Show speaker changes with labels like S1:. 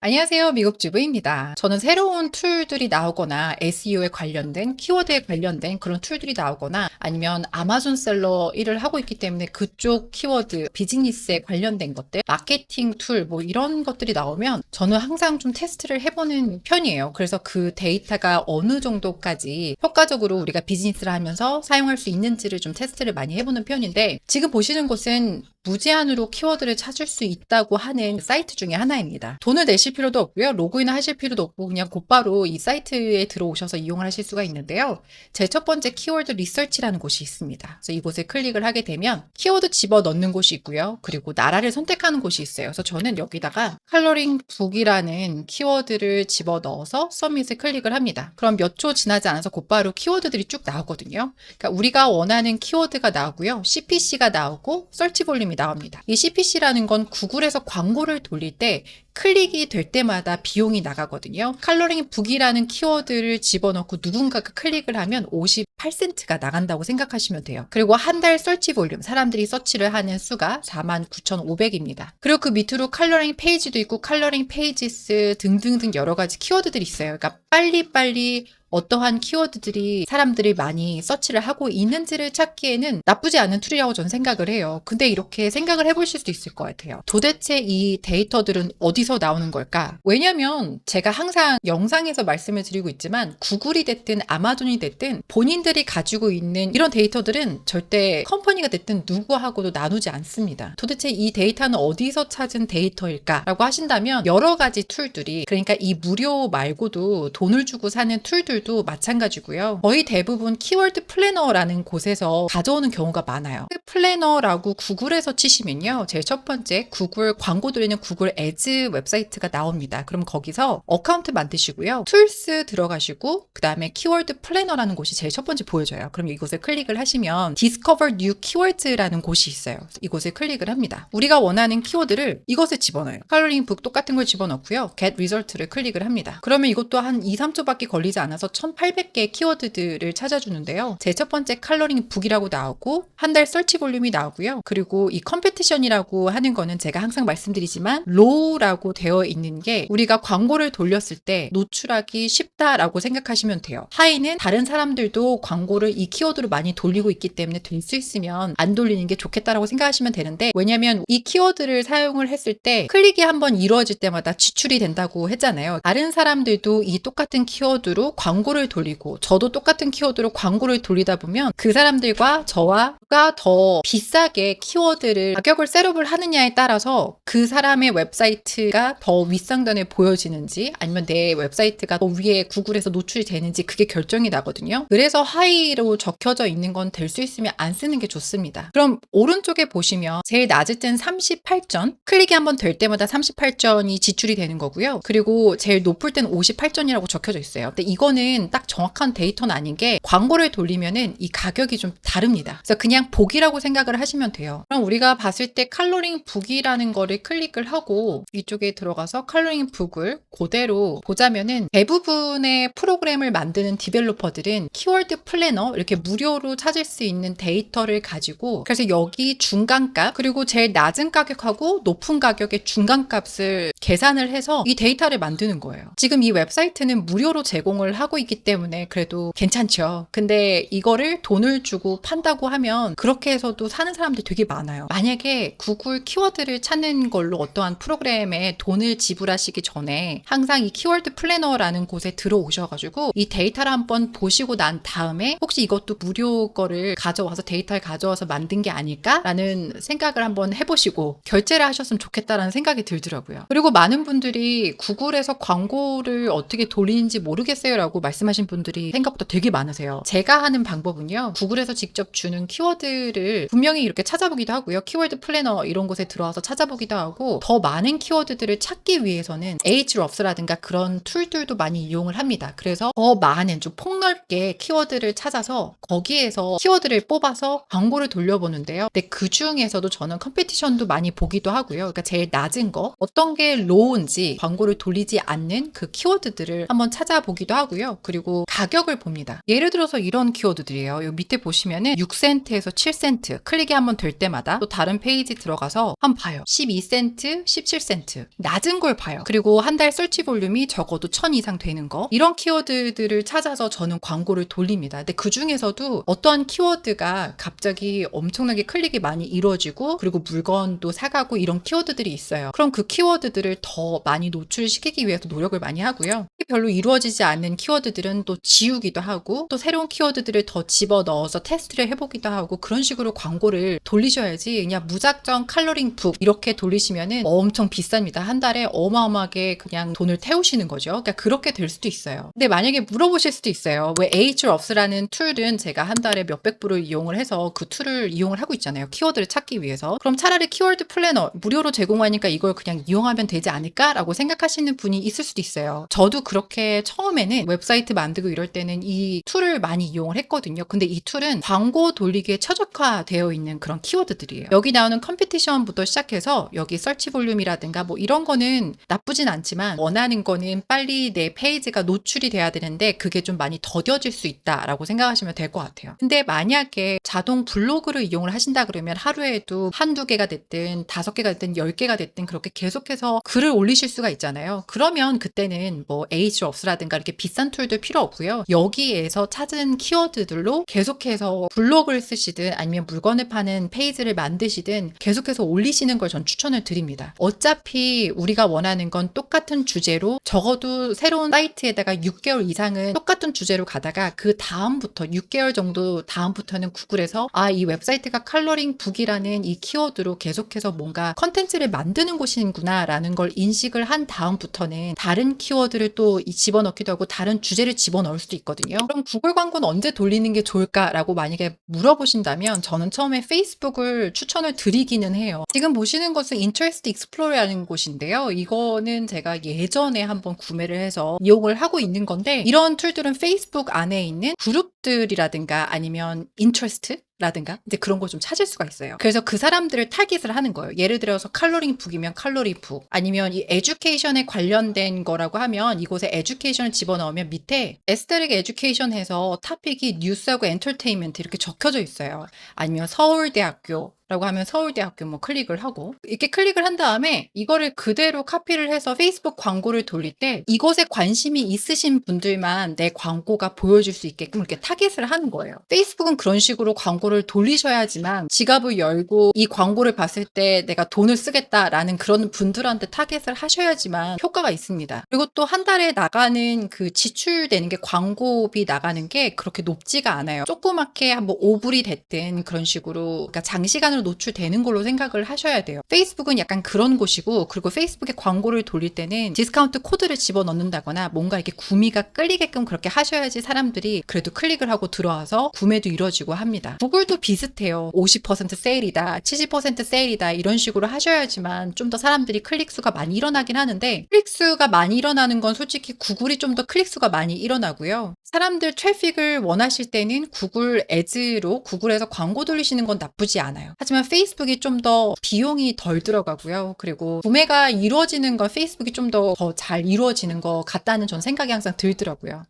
S1: 안녕하세요. 미국주부입니다. 저는 새로운 툴들이 나오거나 SEO에 관련된 키워드에 관련된 그런 툴들이 나오거나 아니면 아마존 셀러 일을 하고 있기 때문에 그쪽 키워드 비즈니스에 관련된 것들, 마케팅 툴 뭐 이런 것들이 나오면 저는 항상 좀 테스트를 해보는 편이에요. 그래서 그 데이터가 어느 정도까지 효과적으로 우리가 비즈니스를 하면서 사용할 수 있는지를 좀 테스트를 많이 해보는 편인데, 지금 보시는 곳은 무제한으로 키워드를 찾을 수 있다고 하는 사이트 중에 하나입니다. 돈을 내실 필요도 없고요. 로그인을 하실 필요도 없고 그냥 곧바로 이 사이트에 들어오셔서 이용을 하실 수가 있는데요. 제 첫 번째 키워드 리서치라는 곳이 있습니다. 그래서 이곳에 클릭을 하게 되면 키워드 집어 넣는 곳이 있고요. 그리고 나라를 선택하는 곳이 있어요. 그래서 저는 여기다가 컬러링 북이라는 키워드를 집어 넣어서 서밋을 클릭을 합니다. 그럼 몇 초 지나지 않아서 곧바로 키워드들이 쭉 나오거든요. 그러니까 우리가 원하는 키워드가 나오고요. CPC가 나오고 서치 볼륨이 나옵니다. 이 CPC라는 건 구글에서 광고를 돌릴 때 클릭이 될 때마다 비용이 나가거든요. 칼로링 북이라는 키워드를 집어넣고 누군가가 클릭을 하면 58센트가 나간다고 생각하시면 돼요. 그리고 한 달 서치 볼륨, 사람들이 서치를 하는 수가 49,500입니다. 그리고 그 밑으로 칼로링 페이지도 있고 칼로링 페이지스 등등등 여러 가지 키워드들이 있어요. 그러니까 빨리빨리 어떠한 키워드들이 사람들이 많이 서치를 하고 있는지를 찾기에는 나쁘지 않은 툴이라고 저는 생각을 해요. 근데 이렇게 생각을 해보실 수도 있을 것 같아요. 도대체 이 데이터들은 어디서 나오는 걸까? 왜냐면 제가 항상 영상에서 말씀을 드리고 있지만 구글이 됐든 아마존이 됐든 본인들이 가지고 있는 이런 데이터들은 절대 컴퍼니가 됐든 누구하고도 나누지 않습니다. 도대체 이 데이터는 어디서 찾은 데이터일까? 라고 하신다면 여러 가지 툴들이, 그러니까 이 무료 말고도 돈을 주고 사는 툴들 도 마찬가지고요. 거의 대부분 키워드 플래너라는 곳에서 가져오는 경우가 많아요. 플래너라고 구글에서 치시면요. 제일 첫 번째 구글 광고 드리는 구글 애즈 웹사이트가 나옵니다. 그럼 거기서 어카운트 만드시고요. 툴스 들어가시고 그 다음에 키워드 플래너라는 곳이 제일 첫 번째 보여져요. 그럼 이곳에 클릭을 하시면 Discover New Keywords라는 곳이 있어요. 이곳에 클릭을 합니다. 우리가 원하는 키워드를 이것에 집어넣어요. 컬러링 북 똑같은 걸 집어넣고요. Get Result를 클릭을 합니다. 그러면 이것도 한 2, 3초밖에 걸리지 않아서 1800개의 키워드들을 찾아주는데요. 제 첫 번째 컬러링 북이라고 나오고 한 달 서치 볼륨이 나오고요. 그리고 이 컴페티션이라고 하는 거는 제가 항상 말씀드리지만 로우라고 되어 있는 게 우리가 광고를 돌렸을 때 노출하기 쉽다라고 생각하시면 돼요. 하이는 다른 사람들도 광고를 이 키워드로 많이 돌리고 있기 때문에 될 수 있으면 안 돌리는 게 좋겠다라고 생각하시면 되는데, 왜냐면 이 키워드를 사용을 했을 때 클릭이 한번 이루어질 때마다 지출이 된다고 했잖아요. 다른 사람들도 이 똑같은 키워드로 광고를 돌리고 저도 똑같은 키워드로 광고를 돌리다 보면 그 사람들과 저와 더 비싸게 키워드를 가격을 셋업을 하느냐에 따라서 그 사람의 웹사이트가 더 윗상단에 보여지는지 아니면 내 웹사이트가 더 위에 구글에서 노출이 되는지 그게 결정이 나거든요. 그래서 하이로 적혀져 있는 건 될 수 있으면 안 쓰는 게 좋습니다. 그럼 오른쪽에 보시면 제일 낮을 땐 38전, 클릭이 한번 될 때마다 38전이 지출이 되는 거고요. 그리고 제일 높을 땐 58전이라고 적혀져 있어요. 근데 이거는 딱 정확한 데이터는 아닌 게 광고를 돌리면은 이 가격이 좀 다릅니다. 그래서 그냥 복이라고 생각을 하시면 돼요. 그럼 우리가 봤을 때 칼로링 북이라는 거를 클릭을 하고 이쪽에 들어가서 칼로링 북을 그대로 보자면은 대부분의 프로그램을 만드는 디벨로퍼들은 키워드 플래너 이렇게 무료로 찾을 수 있는 데이터를 가지고, 그래서 여기 중간값 그리고 제일 낮은 가격하고 높은 가격의 중간값을 계산을 해서 이 데이터를 만드는 거예요. 지금 이 웹사이트는 무료로 제공을 하고 있기 때문에 그래도 괜찮죠. 근데 이거를 돈을 주고 판다고 하면 그렇게 해서도 사는 사람들이 되게 많아요. 만약에 구글 키워드를 찾는 걸로 어떠한 프로그램에 돈을 지불하시기 전에 항상 이 키워드 플래너라는 곳에 들어오셔가지고 이 데이터를 한번 보시고 난 다음에 혹시 이것도 무료 거를 가져와서 데이터를 가져와서 만든 게 아닐까라는 생각을 한번 해보시고 결제를 하셨으면 좋겠다라는 생각이 들더라고요. 그리고 많은 분들이 구글에서 광고를 어떻게 돌리는지 모르겠어요 라고 말씀하신 분들이 생각보다 되게 많으세요. 제가 하는 방법은요, 구글에서 직접 주는 키워드를 분명히 이렇게 찾아보기도 하고요. 키워드 플래너 이런 곳에 들어와서 찾아보기도 하고, 더 많은 키워드들을 찾기 위해서는 Ahrefs라든가 그런 툴들도 많이 이용을 합니다. 그래서 더 많은 좀 폭넓게 키워드를 찾아서 거기에서 키워드를 뽑아서 광고를 돌려보는데요. 근데 그 중에서도 저는 컴페티션도 많이 보기도 하고요. 그러니까 제일 낮은 거, 어떤 게 로우인지 광고를 돌리지 않는 그 키워드들을 한번 찾아보기도 하고요. 그리고 가격을 봅니다. 예를 들어서 이런 키워드들이에요. 여기 밑에 보시면은 6센트에서 7센트 클릭이 한번 될 때마다 또 다른 페이지 들어가서 한번 봐요. 12센트, 17센트 낮은 걸 봐요. 그리고 한 달 설치 볼륨이 적어도 1000 이상 되는 거, 이런 키워드들을 찾아서 저는 광고를 돌립니다. 근데 그 중에서도 어떠한 키워드가 갑자기 엄청나게 클릭이 많이 이루어지고 그리고 물건도 사가고 이런 키워드들이 있어요. 그럼 그 키워드들을 더 많이 노출시키기 위해서 노력을 많이 하고요. 별로 이루어지지 않는 키워드들은 또 지우기도 하고 또 새로운 키워드들을 더 집어넣어서 테스트를 해보기도 하고 그런 식으로 광고를 돌리셔야지 그냥 무작정 칼로링 북 이렇게 돌리시면은 엄청 비쌉니다. 한 달에 어마어마하게 그냥 돈을 태우시는 거죠. 그러니까 그렇게 될 수도 있어요. 근데 만약에 물어보실 수도 있어요. 왜 Ahrefs라는 툴은 제가 한 달에 몇백 불을 이용을 해서 그 툴을 이용을 하고 있잖아요. 키워드를 찾기 위해서. 그럼 차라리 키워드 플래너 무료로 제공하니까 이걸 그냥 이용하면 되지 않을까라고 생각하시는 분이 있을 수도 있어요. 저도 그렇게 처음에는 웹사이트 만들고 이럴 때는 이 툴을 많이 이용을 했거든요. 근데 이 툴은 광고 돌리기에 최적화되어 있는 그런 키워드들이에요. 여기 나오는 컴피티션부터 시작해서 여기 설치 볼륨이라든가 뭐 이런 거는 나쁘진 않지만 원하는 거는 빨리 내 페이지가 노출이 돼야 되는데 그게 좀 많이 더뎌질 수 있다라고 생각하시면 될 것 같아요. 근데 만약에 자동 블로그를 이용을 하신다 그러면 하루에도 한두 개가 됐든 5개가 됐든 10개가 됐든 그렇게 계속해서 글을 올리실 수가 있잖아요. 그러면 그때는 뭐 Ahrefs라든가 이렇게 비싼 툴도 필요 없고요. 여기에서 찾은 키워드들로 계속해서 블로그를 쓰시든 아니면 물건을 파는 페이지를 만드시든 계속해서 올리시는 걸 전 추천을 드립니다. 어차피 우리가 원하는 건 똑같은 주제로 적어도 새로운 사이트에다가 6개월 이상은 똑같은 주제로 가다가 그 다음부터 6개월 정도 다음부터는 구글에서 이 웹사이트가 칼로링 북이라는 이 키워드로 계속해서 뭔가 컨텐츠를 만드는 곳이구나 라는 걸 인식을 한 다음부터는 다른 키워드를 또 집어넣기도 하고 다른 주제를 집어넣을 수도 있거든요. 그럼 구글 광고는 언제 돌리는 게 좋을까라고 만약에 물어보신다면 저는 처음에 페이스북을 추천을 드리기는 해요. 지금 보시는 것은 Interest Explorer라는 곳인데요. 이거는 제가 예전에 한번 구매를 해서 이용을 하고 있는 건데 이런 툴들은 페이스북 안에 있는 그룹들이라든가 아니면 인터레스트 라든가 이제 그런 거 좀 찾을 수가 있어요. 그래서 그 사람들을 타깃을 하는 거예요. 예를 들어서 칼로링 북이면 칼로리 북, 아니면 이 에듀케이션에 관련된 거라고 하면 이곳에 에듀케이션을 집어넣으면 밑에 에스테릭 에듀케이션 해서 토픽이 뉴스하고 엔터테인먼트 이렇게 적혀져 있어요. 아니면 서울대학교 라고 하면 서울대학교 뭐 클릭을 하고 이렇게 클릭을 한 다음에 이거를 그대로 카피를 해서 페이스북 광고를 돌릴 때 이것에 관심이 있으신 분들만 내 광고가 보여줄 수 있게끔 이렇게 타겟을 하는 거예요. 페이스북은 그런 식으로 광고를 돌리셔야지만 지갑을 열고 이 광고를 봤을 때 내가 돈을 쓰겠다라는 그런 분들한테 타겟을 하셔야지만 효과가 있습니다. 그리고 또 한 달에 나가는 그 지출되는 게 광고비 나가는 게 그렇게 높지가 않아요. 조그맣게 뭐 5불이 됐든 그런 식으로 그러니까 장시간으로 노출되는 걸로 생각을 하셔야 돼요. 페이스북은 약간 그런 곳이고 그리고 페이스북에 광고를 돌릴 때는 디스카운트 코드를 집어넣는다거나 뭔가 이렇게 구미가 끌리게끔 그렇게 하셔야지 사람들이 그래도 클릭을 하고 들어와서 구매도 이루어지고 합니다. 구글도 비슷해요. 50% 세일이다, 70% 세일이다 이런 식으로 하셔야지만 좀 더 사람들이 클릭 수가 많이 일어나긴 하는데 클릭 수가 많이 일어나는 건 솔직히 구글이 좀 더 클릭 수가 많이 일어나고요. 사람들 트래픽을 원하실 때는 구글 애즈로 구글에서 광고 돌리시는 건 나쁘지 않아요. 하지만 페이스북이 좀 더 비용이 덜 들어가고요. 그리고 구매가 이루어지는 건 페이스북이 좀 더 잘 이루어지는 것 같다는 전 생각이 항상 들더라고요.